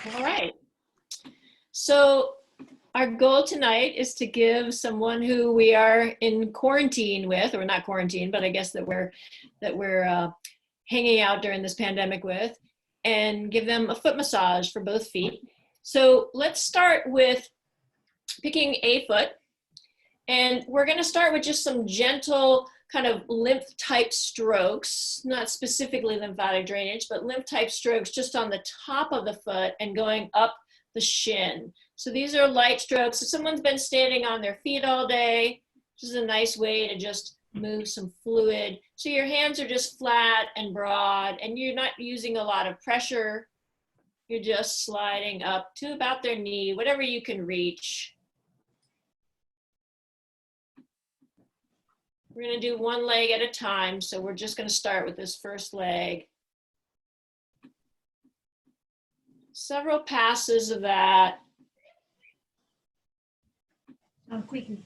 All right. So our goal tonight is to give someone who we are in quarantine with, or not quarantine, but I guess that we're hanging out during this pandemic with, and give them a foot massage for both feet. So let's start with picking a foot, and we're going to start with just some gentle kind of lymph type strokes, not specifically lymphatic drainage, but lymph type strokes just on the top of the foot and going up the shin. So these are light strokes. If someone's been standing on their feet all day, this is a nice way to just move some fluid. So your hands are just flat and broad, and you're not using a lot of pressure. You're just sliding up to about their knee, whatever you can reach. We're going to do one leg at a time, so we're just going to start with this first leg. Several passes of that. Quickly.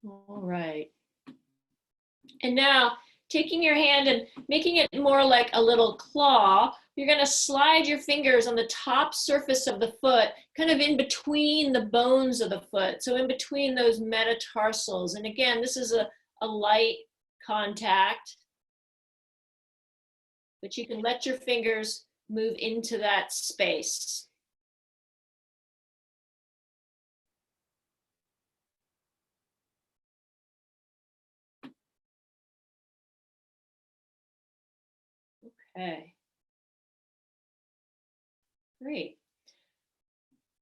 All right. And now, taking your hand and making it more like a little claw, you're going to slide your fingers on the top surface of the foot, kind of in between the bones of the foot, so in between those metatarsals. And again, this is a light contact, but you can let your fingers move into that space. Okay. Great.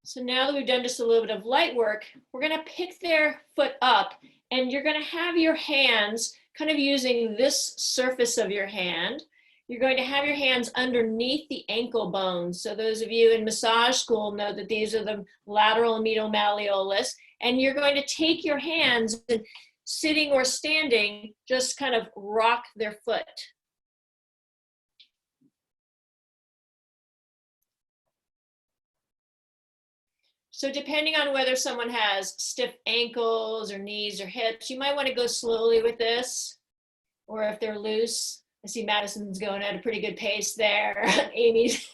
So now that we've done just a little bit of light work, we're going to pick their foot up, and you're going to have your hands kind of using this surface of your hand. You're going to have your hands underneath the ankle bones. So those of you in massage school know that these are the lateral and medial malleolus. And you're going to take your hands and sitting or standing, just kind of rock their foot. So depending on whether someone has stiff ankles or knees or hips, you might want to go slowly with this. Or if they're loose, I see Madison's going at a pretty good pace there. Amy's.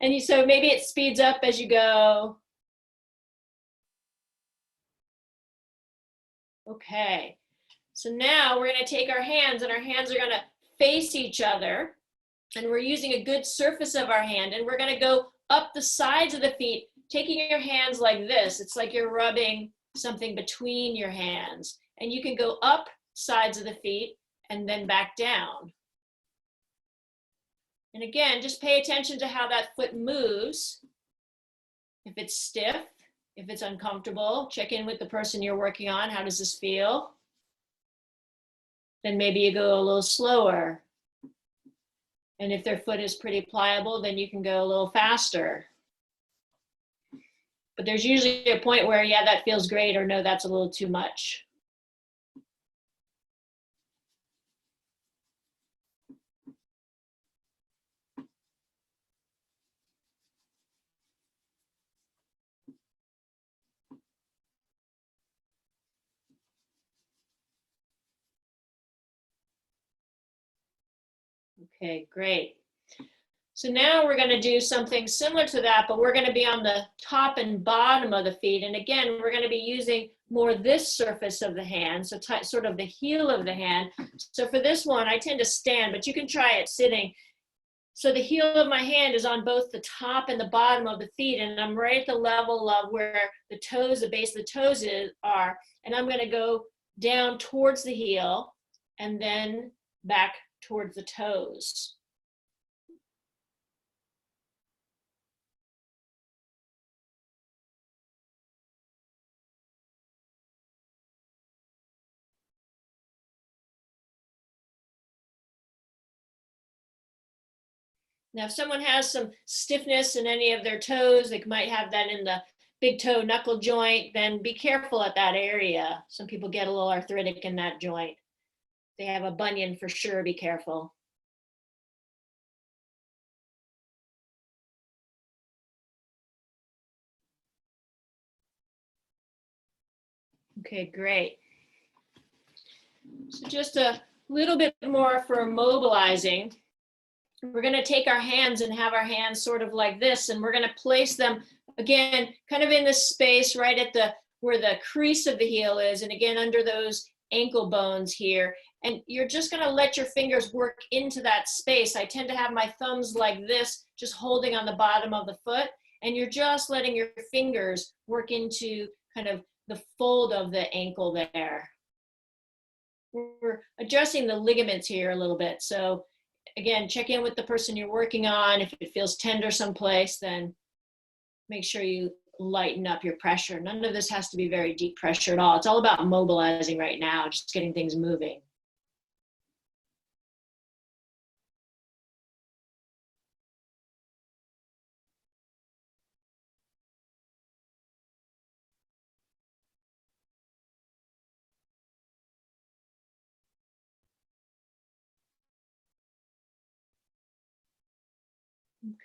And so maybe it speeds up as you go. Okay. So now we're going to take our hands, and our hands are going to face each other. And we're using a good surface of our hand, and we're going to go up the sides of the feet, taking your hands like this. It's like you're rubbing something between your hands. And you can go up sides of the feet and then back down. And again, just pay attention to how that foot moves. If it's stiff, if it's uncomfortable, check in with the person you're working on. How does this feel? Then maybe you go a little slower. And if their foot is pretty pliable, then you can go a little faster. But there's usually a point where, yeah, that feels great, or no, that's a little too much. Okay, great. So now we're going to do something similar to that, but we're going to be on the top and bottom of the feet. And again, we're going to be using more this surface of the hand, so sort of the heel of the hand. So for this one, I tend to stand, but you can try it sitting. So the heel of my hand is on both the top and the bottom of the feet, and I'm right at the level of where the toes, the base of the toes are. And I'm going to go down towards the heel and then back towards the toes. Now, if someone has some stiffness in any of their toes, they might have that in the big toe knuckle joint, then be careful at that area. Some people get a little arthritic in that joint. If they have a bunion, for sure, be careful. Okay, great. So just a little bit more for mobilizing. We're going to take our hands and have our hands sort of like this, and we're going to place them again kind of in this space right at the where the crease of the heel is, and again under those ankle bones here. And you're just going to let your fingers work into that space. I tend to have my thumbs like this, just holding on the bottom of the foot, and you're just letting your fingers work into kind of the fold of the ankle there. We're adjusting the ligaments here a little bit. So again, check in with the person you're working on. If it feels tender someplace, then make sure you lighten up your pressure. None of this has to be very deep pressure at all. It's all about mobilizing right now, just getting things moving.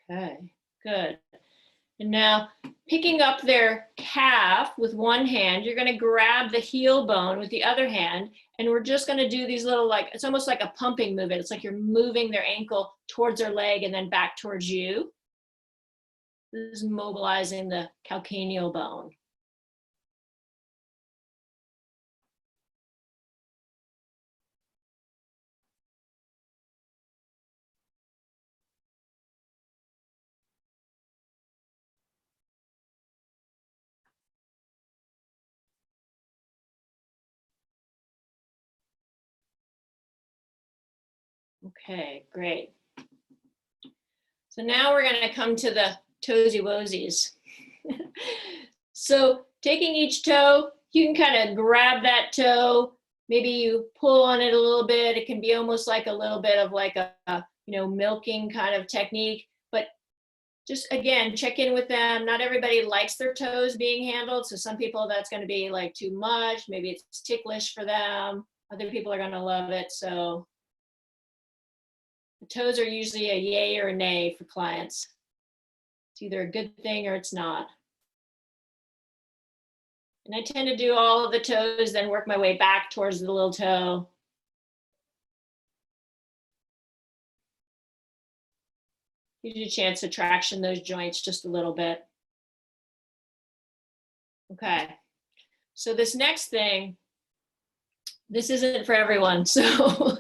Okay, good. And now picking up their calf with one hand, you're going to grab the heel bone with the other hand, and we're just going to do these little, like, it's almost like a pumping movement. It's like you're moving their ankle towards their leg and then back towards you. This is mobilizing the calcaneal bone. Okay, great. So now we're going to come to the toesy woesies. So taking each toe, you can kind of grab that toe. Maybe you pull on it a little bit. It can be almost like a little bit of like a milking kind of technique. But just again, check in with them. Not everybody likes their toes being handled. So some people that's going to be like too much. Maybe it's ticklish for them. Other people are going to love it. So the toes are usually a yay or a nay for clients. It's either a good thing or it's not. And I tend to do all of the toes, then work my way back towards the little toe. Gives you a chance to traction those joints just a little bit. Okay, so this next thing, this isn't for everyone. So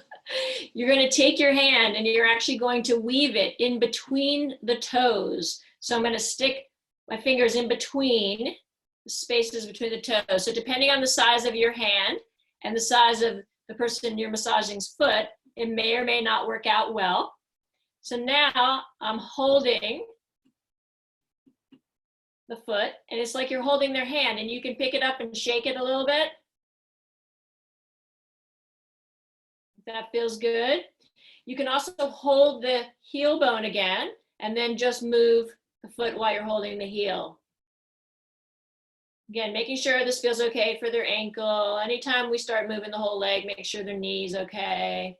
you're going to take your hand and you're actually going to weave it in between the toes. So I'm going to stick my fingers in between the spaces between the toes. So depending on the size of your hand and the size of the person you're massaging's foot, it may or may not work out well. So now I'm holding the foot, and it's like you're holding their hand, and you can pick it up and shake it a little bit. That feels good. You can also hold the heel bone again, and then just move the foot while you're holding the heel. Again, making sure this feels okay for their ankle. Anytime we start moving the whole leg, make sure their knee's okay.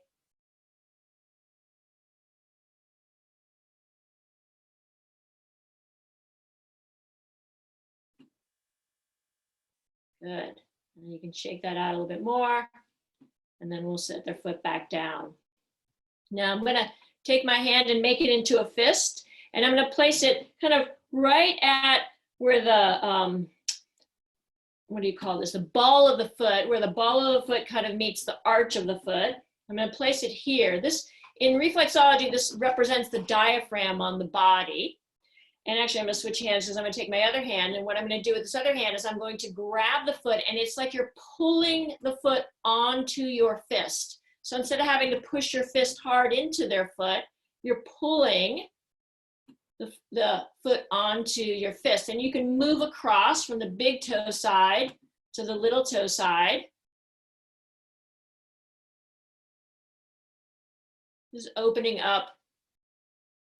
Good. And you can shake that out a little bit more, and then we'll set their foot back down. Now I'm going to take my hand and make it into a fist, and I'm going to place it kind of right at where the, what do you call this? The ball of the foot, where the ball of the foot kind of meets the arch of the foot. I'm going to place it here. This, in reflexology, this represents the diaphragm on the body. And actually, I'm going to switch hands because I'm going to take my other hand. And what I'm going to do with this other hand is I'm going to grab the foot, and it's like you're pulling the foot onto your fist. So instead of having to push your fist hard into their foot, you're pulling the foot onto your fist. And you can move across from the big toe side to the little toe side. Just opening up.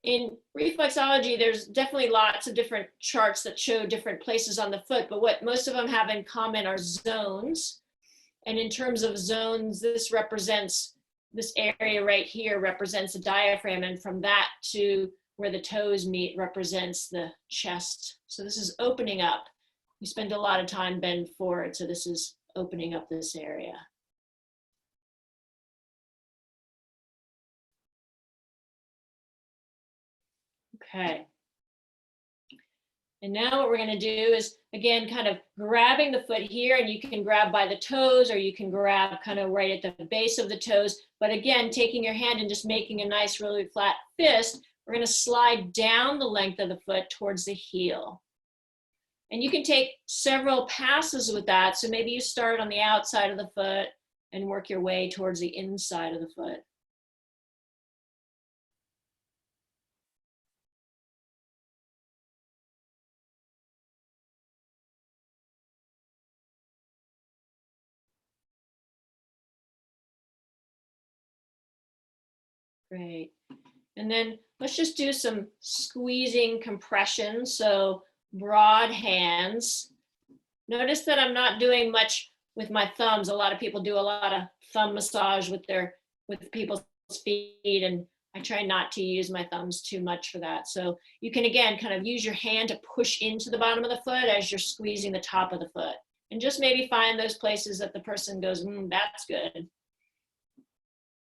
In reflexology, there's definitely lots of different charts that show different places on the foot, but what most of them have in common are zones. And in terms of zones, this area right here represents the diaphragm, and from that to where the toes meet represents the chest. So this is opening up. We spend a lot of time bend forward, so this is opening up this area. Okay. And now what we're going to do is, again, kind of grabbing the foot here, and you can grab by the toes or you can grab kind of right at the base of the toes. But again, taking your hand and just making a nice, really flat fist, we're going to slide down the length of the foot towards the heel. And you can take several passes with that. So maybe you start on the outside of the foot and work your way towards the inside of the foot. Great. And then let's just do some squeezing compression. So broad hands. Notice that I'm not doing much with my thumbs. A lot of people do a lot of thumb massage with people's feet, and I try not to use my thumbs too much for that. So you can, again, kind of use your hand to push into the bottom of the foot as you're squeezing the top of the foot. And just maybe find those places that the person goes, that's good.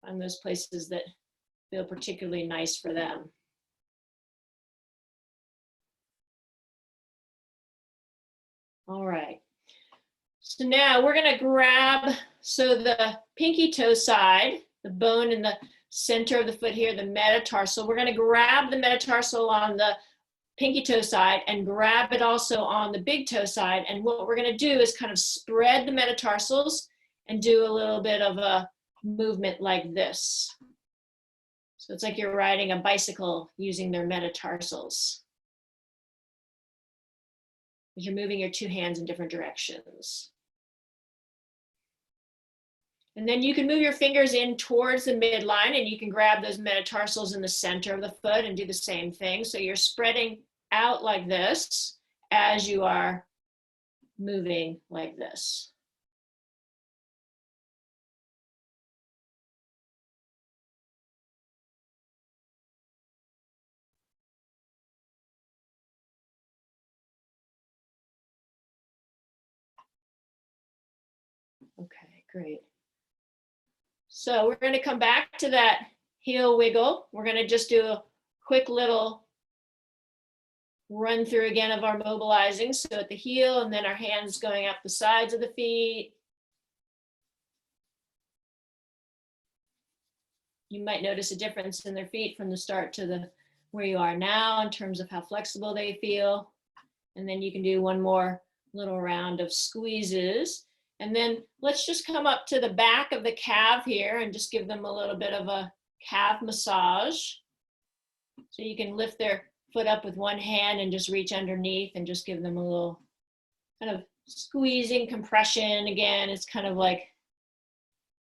Find those places that feel particularly nice for them. All right. So now we're going to grab, so the pinky toe side, the bone in the center of the foot here, the metatarsal, we're going to grab the metatarsal on the pinky toe side and grab it also on the big toe side. And what we're going to do is kind of spread the metatarsals and do a little bit of a movement like this. So it's like you're riding a bicycle using their metatarsals. You're moving your two hands in different directions. And then you can move your fingers in towards the midline, and you can grab those metatarsals in the center of the foot and do the same thing. So you're spreading out like this as you are moving like this. Okay, great. So we're going to come back to that heel wiggle. We're going to just do a quick little run through again of our mobilizing. So at the heel, and then our hands going up the sides of the feet. You might notice a difference in their feet from the start to where you are now in terms of how flexible they feel. And then you can do one more little round of squeezes. And then let's just come up to the back of the calf here and just give them a little bit of a calf massage. So you can lift their foot up with one hand and just reach underneath and just give them a little kind of squeezing compression. Again, it's kind of like,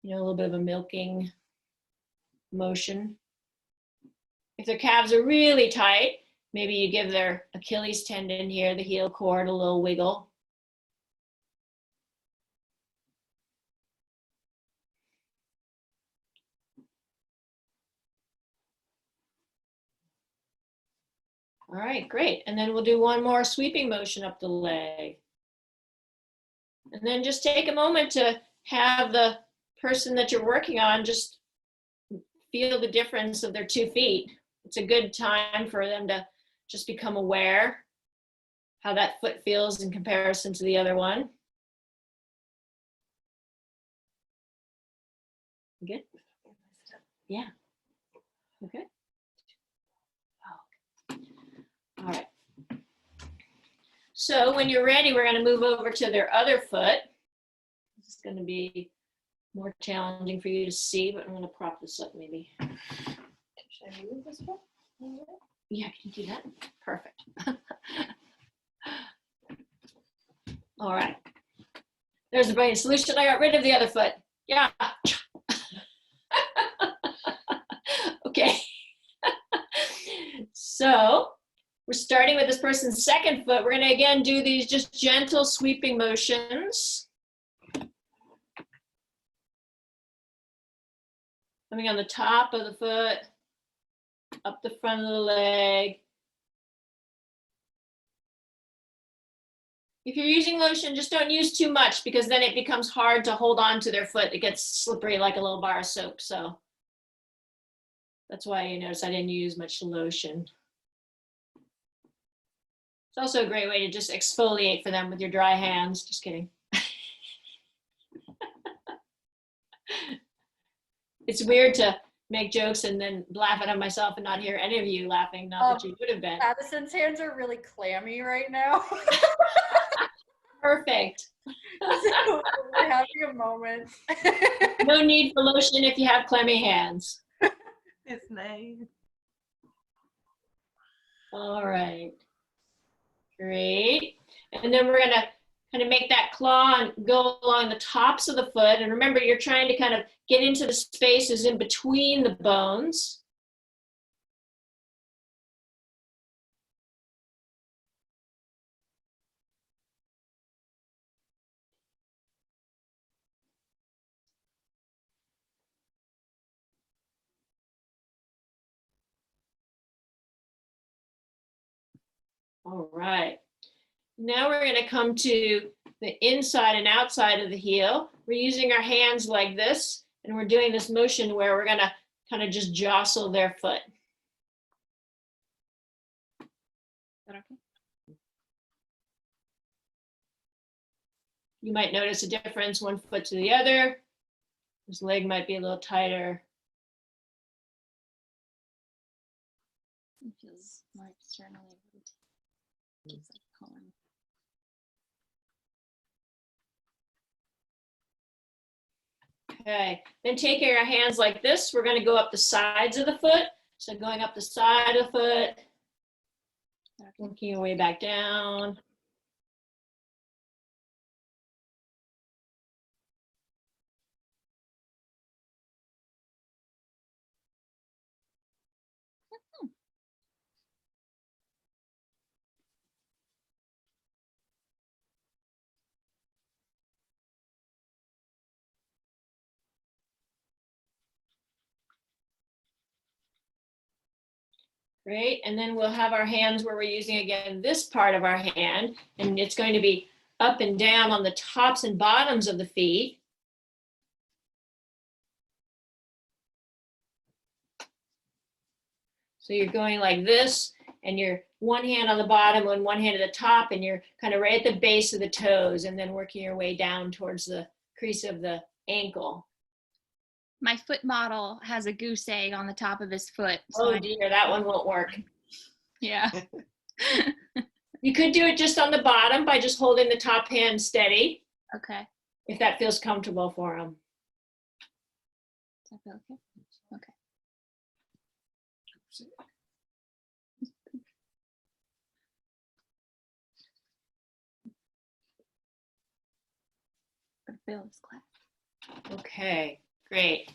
a little bit of a milking motion. If their calves are really tight, maybe you give their Achilles tendon here, the heel cord, a little wiggle. All right, great. And then we'll do one more sweeping motion up the leg. And then just take a moment to have the person that you're working on just feel the difference of their 2 feet. It's a good time for them to just become aware how that foot feels in comparison to the other one. Good? Yeah. Okay. All right. So when you're ready, we're going to move over to their other foot. This is going to be more challenging for you to see, but I'm going to prop this up maybe. Should I move this foot? Yeah, can you do that? Perfect. All right. There's the brilliant solution. I got rid of the other foot. Yeah. Okay. So we're starting with this person's second foot. We're going to again do these just gentle sweeping motions. Coming on the top of the foot, up the front of the leg. If you're using lotion, just don't use too much because then it becomes hard to hold on to their foot. It gets slippery like a little bar of soap. So that's why you notice I didn't use much lotion. It's also a great way to just exfoliate for them with your dry hands. Just kidding. It's weird to make jokes and then laugh at myself and not hear any of you laughing. Not that you would have been. Madison's hands are really clammy right now. Perfect. So we're having a moment. No need for lotion if you have clammy hands. It's nice. All right. Great. And then we're going to kind of make that claw and go along the tops of the foot. And remember, you're trying to kind of get into the spaces in between the bones. All right. Now we're going to come to the inside and outside of the heel. We're using our hands like this, and we're doing this motion where we're going to kind of just jostle their foot. Is that okay? You might notice a difference one foot to the other. This leg might be a little tighter. It feels more externally rotated. It's like pulling. Okay, then taking our hands like this, we're going to go up the sides of the foot. So going up the side of the foot, working your way back down. Great, and then we'll have our hands where we're using, again, this part of our hand, and it's going to be up and down on the tops and bottoms of the feet. So you're going like this, and you're one hand on the bottom and one hand at the top, and you're kind of right at the base of the toes, and then working your way down towards the crease of the ankle. My foot model has a goose egg on the top of his foot. So Oh dear, that one won't work. yeah. You could do it just on the bottom by just holding the top hand steady, Okay. if that feels comfortable for him. Does that feel okay? Okay. But Bill is class. Okay, great.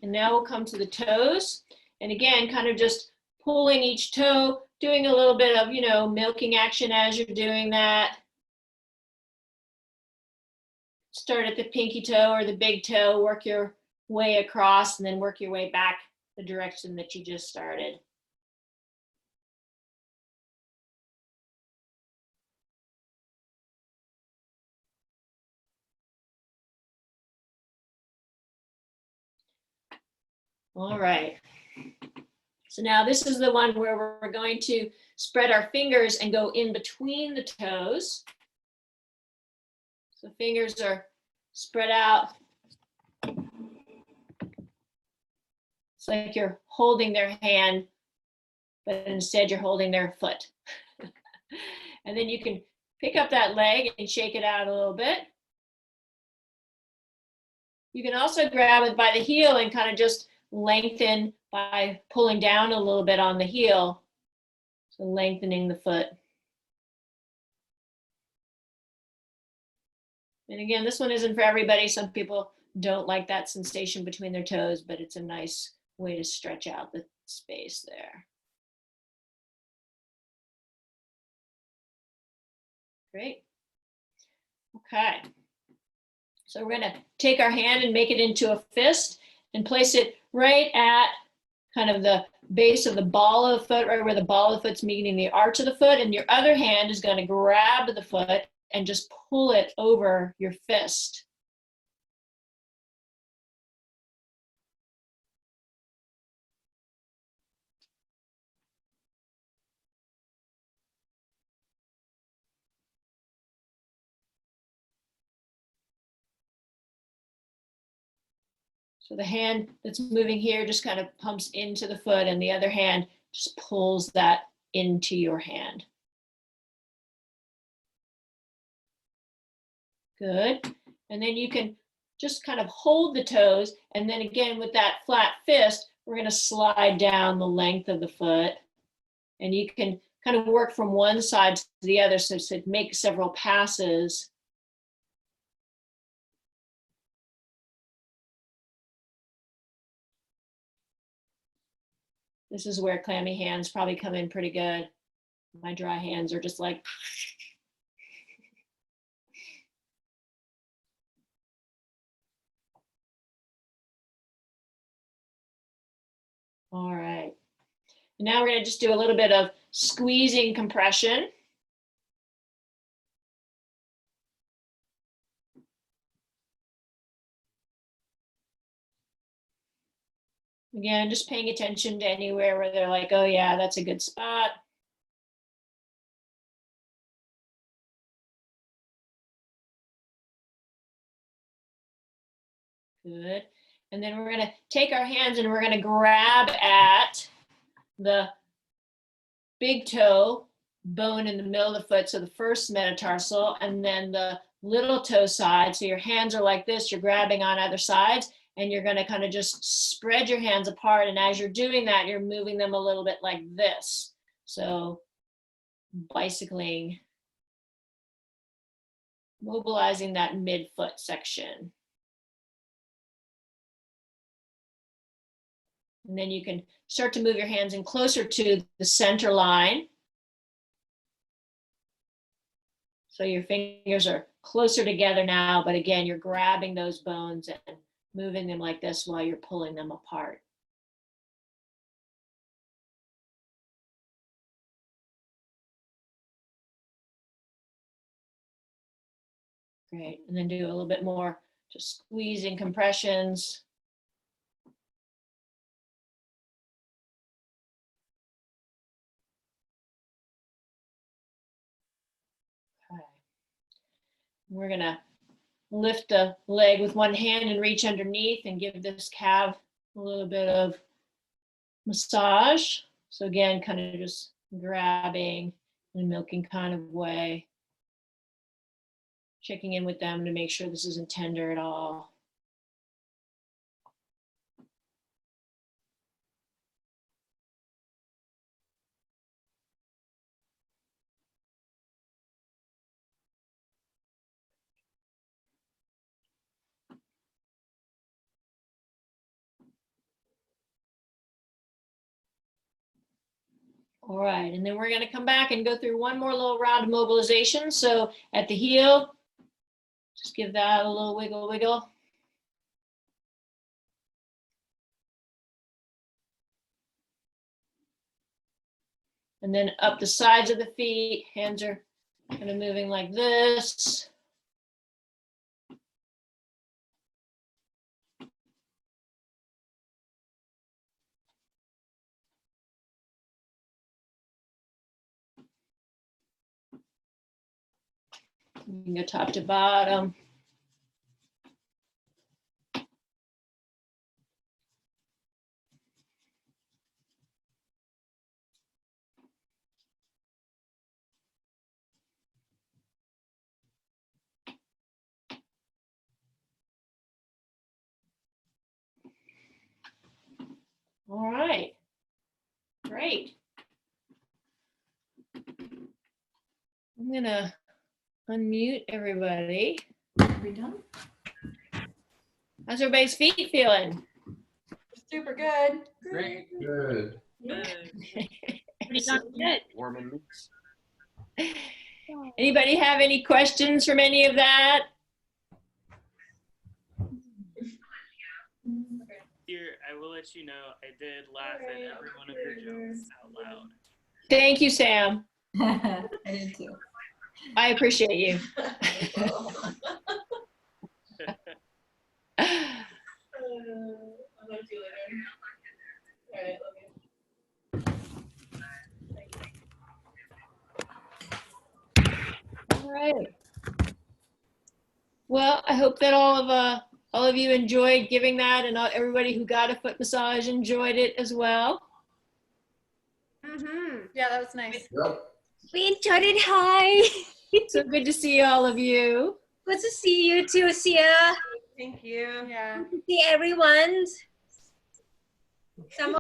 And now we'll come to the toes. And again, kind of just pulling each toe, doing a little bit of, milking action as you're doing that. Start at the pinky toe or the big toe, work your way across, and then work your way back the direction that you just started. All right. So now this is the one where we're going to spread our fingers and go in between the toes. So fingers are spread out. It's like you're holding their hand, but instead you're holding their foot. And then you can pick up that leg and shake it out a little bit. You can also grab it by the heel and kind of just lengthen by pulling down a little bit on the heel. So lengthening the foot. And again, this one isn't for everybody. Some people don't like that sensation between their toes, but it's a nice way to stretch out the space there. Great. Okay. So we're going to take our hand and make it into a fist and place it right at kind of the base of the ball of the foot, right where the ball of the foot's meeting the arch of the foot. And your other hand is going to grab the foot and just pull it over your fist. So the hand that's moving here just kind of pumps into the foot, and the other hand just pulls that into your hand. Good. And then you can just kind of hold the toes, and then again with that flat fist, we're going to slide down the length of the foot. And you can kind of work from one side to the other, so to make several passes. This is where clammy hands probably come in pretty good. My dry hands are just like. All right. Now we're going to just do a little bit of squeezing compression. Again, just paying attention to anywhere where they're like, oh yeah, that's a good spot. Good. And then we're going to take our hands and we're going to grab at the big toe bone in the middle of the foot, so the first metatarsal, and then the little toe side. So your hands are like this, you're grabbing on either sides, and you're going to kind of just spread your hands apart. And as you're doing that, you're moving them a little bit like this. So bicycling, mobilizing that midfoot section. And then you can start to move your hands in closer to the center line. So your fingers are closer together now, but again, you're grabbing those bones and moving them like this while you're pulling them apart. Great, and then do a little bit more just squeezing compressions. Okay. We're gonna lift the leg with one hand and reach underneath and give this calf a little bit of massage. So again, kind of just grabbing in a milking kind of way. Checking in with them to make sure this isn't tender at all. All right, and then we're going to come back and go through one more little round of mobilization. So at the heel, just give that a little wiggle, wiggle. And then up the sides of the feet, hands are kind of moving like this. You can go top to bottom. All right, great. I'm gonna unmute everybody. Are we done? How's everybody's feet feeling? Super good. Great. Good. Pretty darn good. Warm and loose. Anybody have any questions from any of that? Here, I will let you know, I did laugh at every one of your jokes out loud. Thank you, Sam. I did too. I appreciate you. I'll talk to you later. All right, love you. All right. Well, I hope that all of you enjoyed giving that, and everybody who got a foot massage enjoyed it as well. Yeah, that was nice. We enjoyed it. Hi. So good to see all of you. Good to see you too, Sia. Thank you. Yeah. Good to see everyone. Some